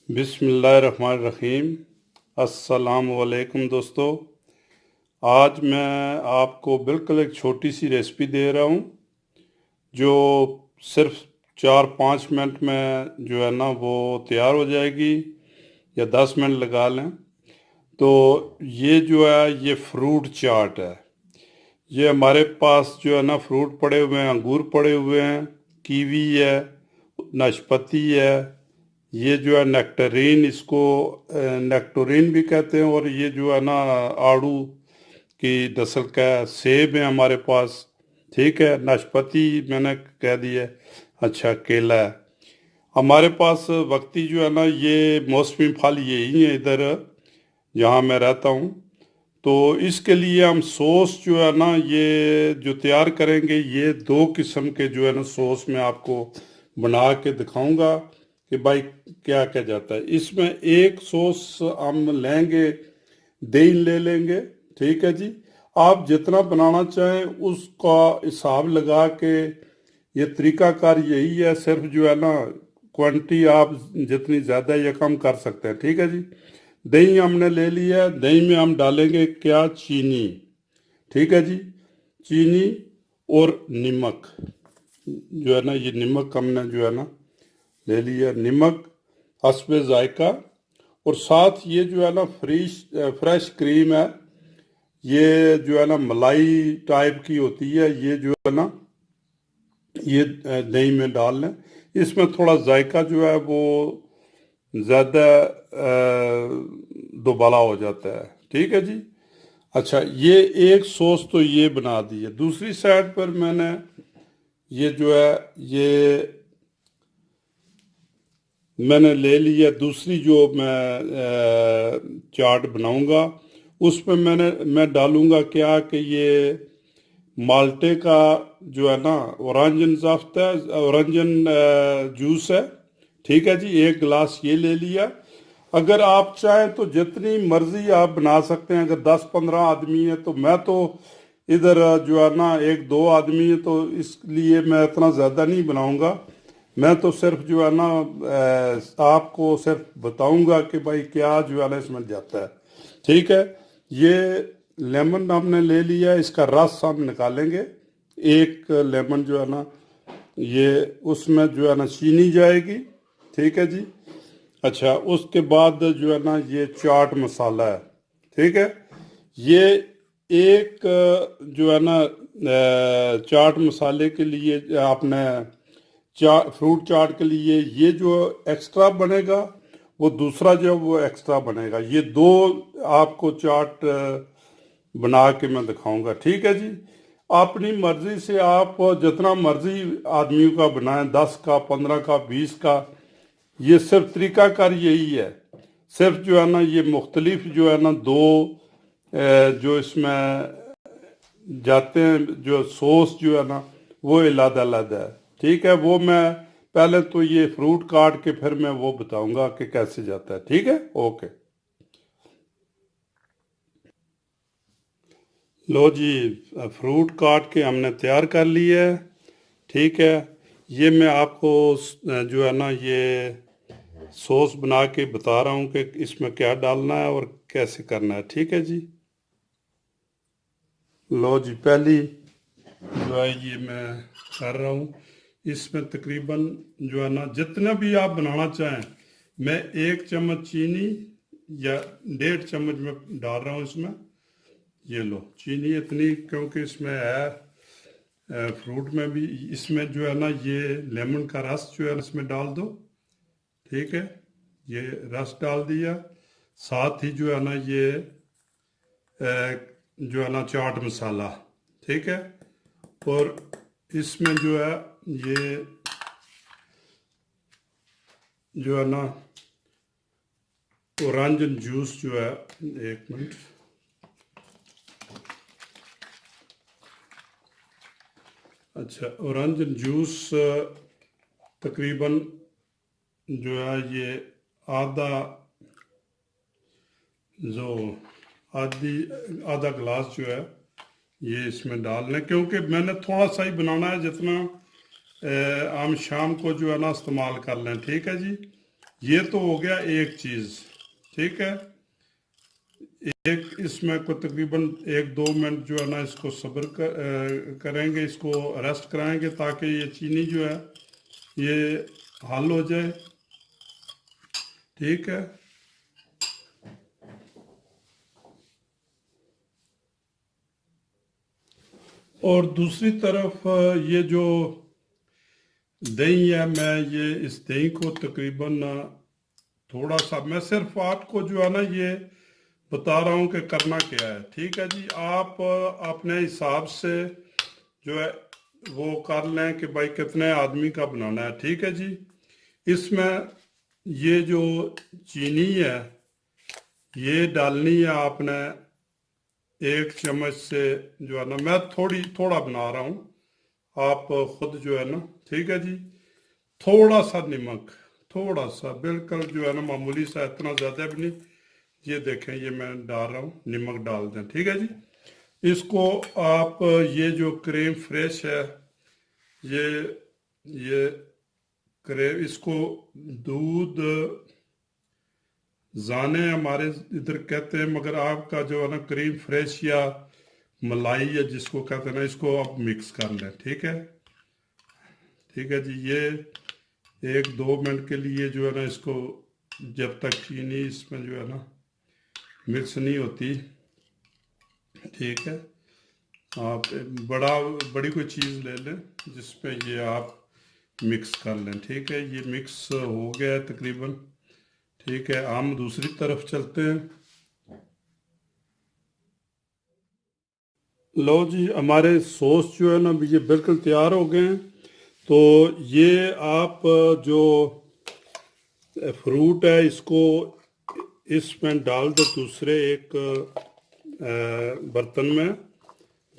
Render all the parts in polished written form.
बिस्मिल्लाहिर्रहमानिर्रहीम। अस्सलामुअलैकुम दोस्तों। आज मैं आपको बिल्कुल एक छोटी सी रेसिपी दे रहा हूँ जो सिर्फ 4-5 मिनट में जो है ना वो तैयार हो जाएगी, या 10 मिनट लगा लें। तो ये जो है ये फ्रूट चाट है। ये हमारे पास जो है ना फ्रूट पड़े हुए हैं, अंगूर पड़े हुए हैं, कीवी है, नाशपाती है, ये जो है नेक्टरीन, इसको नेक्टोरीन भी कहते हैं, और ये जो है ना आड़ू की नस्ल का सेब है हमारे पास। ठीक है, नाशपाती मैंने कह दिया। अच्छा, केला है हमारे पास। वक्ती जो है ना ये मौसमी फल यही है इधर जहाँ मैं रहता हूँ। तो इसके लिए हम सॉस जो है ना ये जो तैयार करेंगे, ये 2 किस्म के जो है ना सॉस मैं आपको बना के दिखाऊंगा कि भाई क्या क्या जाता है इसमें। एक सॉस हम लेंगे, दही ले लेंगे। ठीक है जी, आप जितना बनाना चाहें उसका हिसाब लगा के, ये तरीकाकार यही है। सिर्फ जो है ना क्वांटिटी आप जितनी ज़्यादा या कम कर सकते हैं। ठीक है जी, दही हमने ले लिया है। दही में हम डालेंगे क्या, चीनी। ठीक है जी, चीनी और नमक जो है ना, ये नमक हमने जो है ना ले लिया, नमक हस्बे जायका। और साथ ये जो है ना फ्रेश क्रीम है, ये जो है ना मलाई टाइप की होती है, ये जो है ना ये दही में डाल लें। इसमें थोड़ा जायका जो है वो ज़्यादा दुबाला हो जाता है। ठीक है जी। अच्छा, ये एक सॉस तो ये बना दी है। दूसरी साइड पर मैंने ये जो है ये मैंने ले लिया। दूसरी जो मैं चाट बनाऊंगा उसमें मैं डालूंगा क्या कि ये माल्टे का जो है ना औरंजन ज़ाफ्त है, औरंजन जूस है। ठीक है जी, 1 गिलास ये ले लिया। अगर आप चाहें तो जितनी मर्जी आप बना सकते हैं। अगर 10-15 आदमी है तो मैं तो इधर जो है ना 1-2 आदमी है, तो इसलिए मैं इतना ज़्यादा नहीं बनाऊंगा। मैं तो सिर्फ जो है ना आपको सिर्फ बताऊंगा कि भाई क्या जो है ना इसमें जाता है। ठीक है, ये लेमन हमने ले लिया, इसका रस हम निकालेंगे। एक लेमन जो है ना ये उसमें जो है ना चीनी जाएगी। ठीक है जी। अच्छा, उसके बाद जो है ना ये चाट मसाला है। ठीक है, ये एक जो है ना चाट मसाले के लिए आपने फ्रूट चाट के लिए ये जो एक्स्ट्रा बनेगा, वो दूसरा जो वो एक्स्ट्रा बनेगा। ये दो आपको चाट बना के मैं दिखाऊंगा। ठीक है जी, अपनी मर्जी से आप जितना मर्जी आदमियों का बनाएं, 10 का, 15 का, 20 का। ये सिर्फ तरीकाकार यही है। सिर्फ जो है ना ये मुख्तलिफ जो है ना दो जो इसमें जाते हैं, जो सॉस जो है ना वो अलग अलग है। ठीक है, वो मैं पहले तो ये फ्रूट काट के फिर मैं वो बताऊंगा कि कैसे जाता है। ठीक है, ओके। लो जी, फ्रूट काट के हमने तैयार कर लिया है। ठीक है, ये मैं आपको जो है ना ये सॉस बना के बता रहा हूँ कि इसमें क्या डालना है और कैसे करना है। ठीक है जी। लो जी, पहली जो है ये मैं कर रहा हूँ। इसमें तकरीबन जो है ना जितना भी आप बनाना चाहें, मैं 1 चम्मच चीनी या 1.5 चम्मच में डाल रहा हूँ इसमें। ये लो चीनी इतनी, क्योंकि इसमें है फ्रूट में भी। इसमें जो है ना ये लेमन का रस जो है इसमें डाल दो। ठीक है, ये रस डाल दिया। साथ ही जो है ना ये जो है ना चाट मसाला। ठीक है, और इसमें जो है ये जो है ना औरंजन जूस जो है, 1 मिनट। अच्छा, औरंजन जूस तकरीबन जो है ये आधा जो आधा गिलास जो है ये इसमें डाल लें, क्योंकि मैंने थोड़ा सा ही बनाना है, जितना हम शाम को जो है ना इस्तेमाल कर लें। ठीक है जी, ये तो हो गया एक चीज, ठीक है। एक इसमें को तकरीबन 1-2 मिनट जो है ना इसको सब्र करेंगे, इसको रेस्ट कराएंगे ताकि ये चीनी जो है ये हल हो जाए, ठीक है। और दूसरी तरफ ये जो दही है, मैं ये इस दही को तकरीबन थोड़ा सा, मैं सिर्फ आपको जो है ना ये बता रहा हूँ कि करना क्या है, ठीक है जी। आप अपने हिसाब से जो है वो कर लें कि भाई कितने आदमी का बनाना है, ठीक है जी। इसमें ये जो चीनी है ये डालनी है आपने 1 चम्मच से, जो है ना मैं थोड़ा बना रहा हूँ, आप खुद जो है ना, ठीक है जी। थोड़ा सा नमक, थोड़ा सा, बिल्कुल जो है ना मामूली सा, इतना ज़्यादा भी नहीं। ये देखें ये मैं डाल रहा हूँ, नमक डाल दें, ठीक है जी। इसको आप ये जो क्रीम फ्रेश है, ये क्रीम, इसको दूध जाने हमारे इधर कहते हैं, मगर आपका जो है ना क्रीम फ्रेश या मलाई या जिसको कहते हैं ना, इसको आप मिक्स कर लें, ठीक है। ठीक है जी। ये 1-2 मिनट के लिए जो है ना इसको, जब तक चीनी इसमें जो है ना मिक्स नहीं होती, ठीक है। आप बड़ी कोई चीज़ ले लें जिसमें ये आप मिक्स कर लें, ठीक है। ये मिक्स हो गया है तकरीबन, ठीक है। हम दूसरी तरफ चलते हैं। लो जी, हमारे सॉस जो है ना ये बिल्कुल तैयार हो गए हैं। तो ये आप जो फ्रूट है इसको इसमें डाल दो दूसरे एक बर्तन में,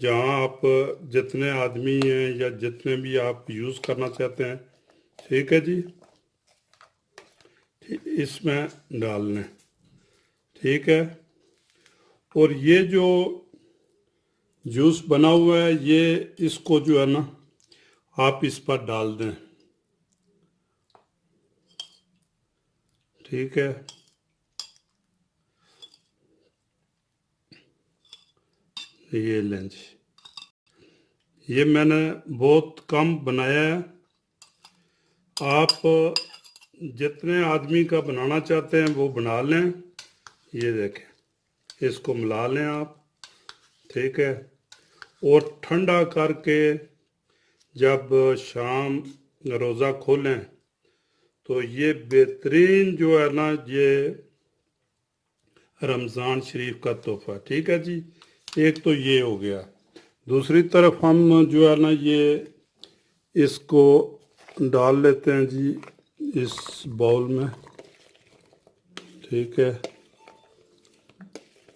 जहाँ आप जितने आदमी हैं या जितने भी आप यूज़ करना चाहते हैं, ठीक है जी। इसमें डाल लें, ठीक है। और ये जो जूस बना हुआ है ये, इसको जो है ना आप इस पर डाल दें, ठीक है। ये लें जी, ये मैंने बहुत कम बनाया है। आप जितने आदमी का बनाना चाहते हैं वो बना लें। ये देखें, इसको मिला लें आप, ठीक है। और ठंडा करके जब शाम रोज़ा खोलें तो ये बेहतरीन जो है ना ये रमज़ान शरीफ का तोहफ़ा, ठीक है जी। एक तो ये हो गया। दूसरी तरफ हम जो है ना ये इसको डाल लेते हैं जी इस बाउल में, ठीक है।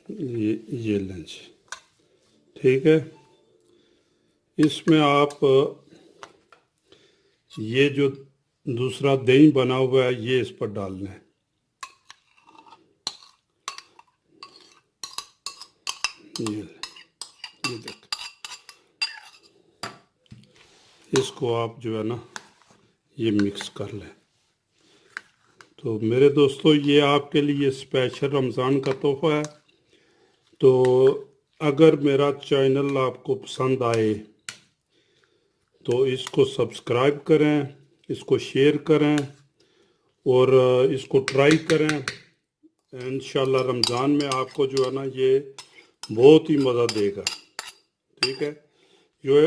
ये लें जी, ठीक है। इसमें आप ये जो दूसरा दही बना हुआ है ये इस पर डाल लें, ये देख, इसको आप जो है ना ये मिक्स कर लें। तो मेरे दोस्तों ये आपके लिए स्पेशल रमज़ान का तोहफ़ा है। तो अगर मेरा चैनल आपको पसंद आए तो इसको सब्सक्राइब करें, इसको शेयर करें और इसको ट्राई करें। इंशाल्लाह रमज़ान में आपको जो है ना ये बहुत ही मज़ा देगा, ठीक है। जो है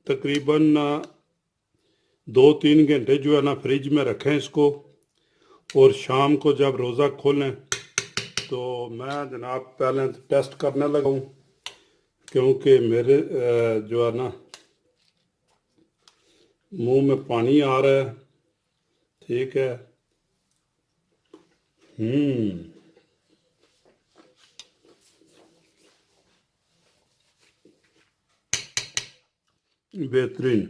तकरीबन 2-3 घंटे जो है ना फ्रिज में रखें इसको, और शाम को जब रोज़ा खोलें तो मैं जनाब पहले टेस्ट करने लगा हूँ, क्योंकि मेरे जो है ना मुंह में पानी आ रहा है, ठीक है। बेहतरीन।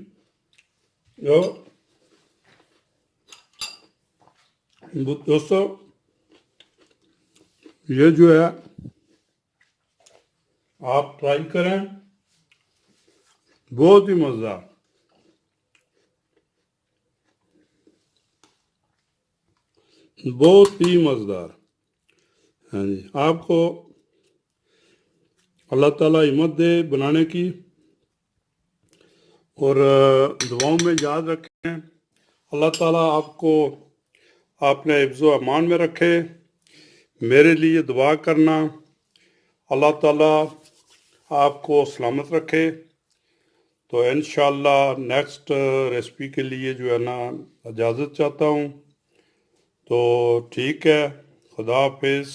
दोस्तों ये जो है आप ट्राई करें, बहुत ही मज़ेदार। बहुत ही मज़ेदार। हाँ जी, आपको अल्लाह ताला हिम्मत दे बनाने की, और दुआओं में याद रखें। अल्लाह ताला आपको अपने हिफ्ज़ व अमान में रखे। मेरे लिए दुआ करना, अल्लाह ताला आपको सलामत रखे। तो इंशाअल्लाह नेक्स्ट रेसिपी के लिए जो है ना इजाज़त चाहता हूँ। तो ठीक है, खुदा हाफिज़।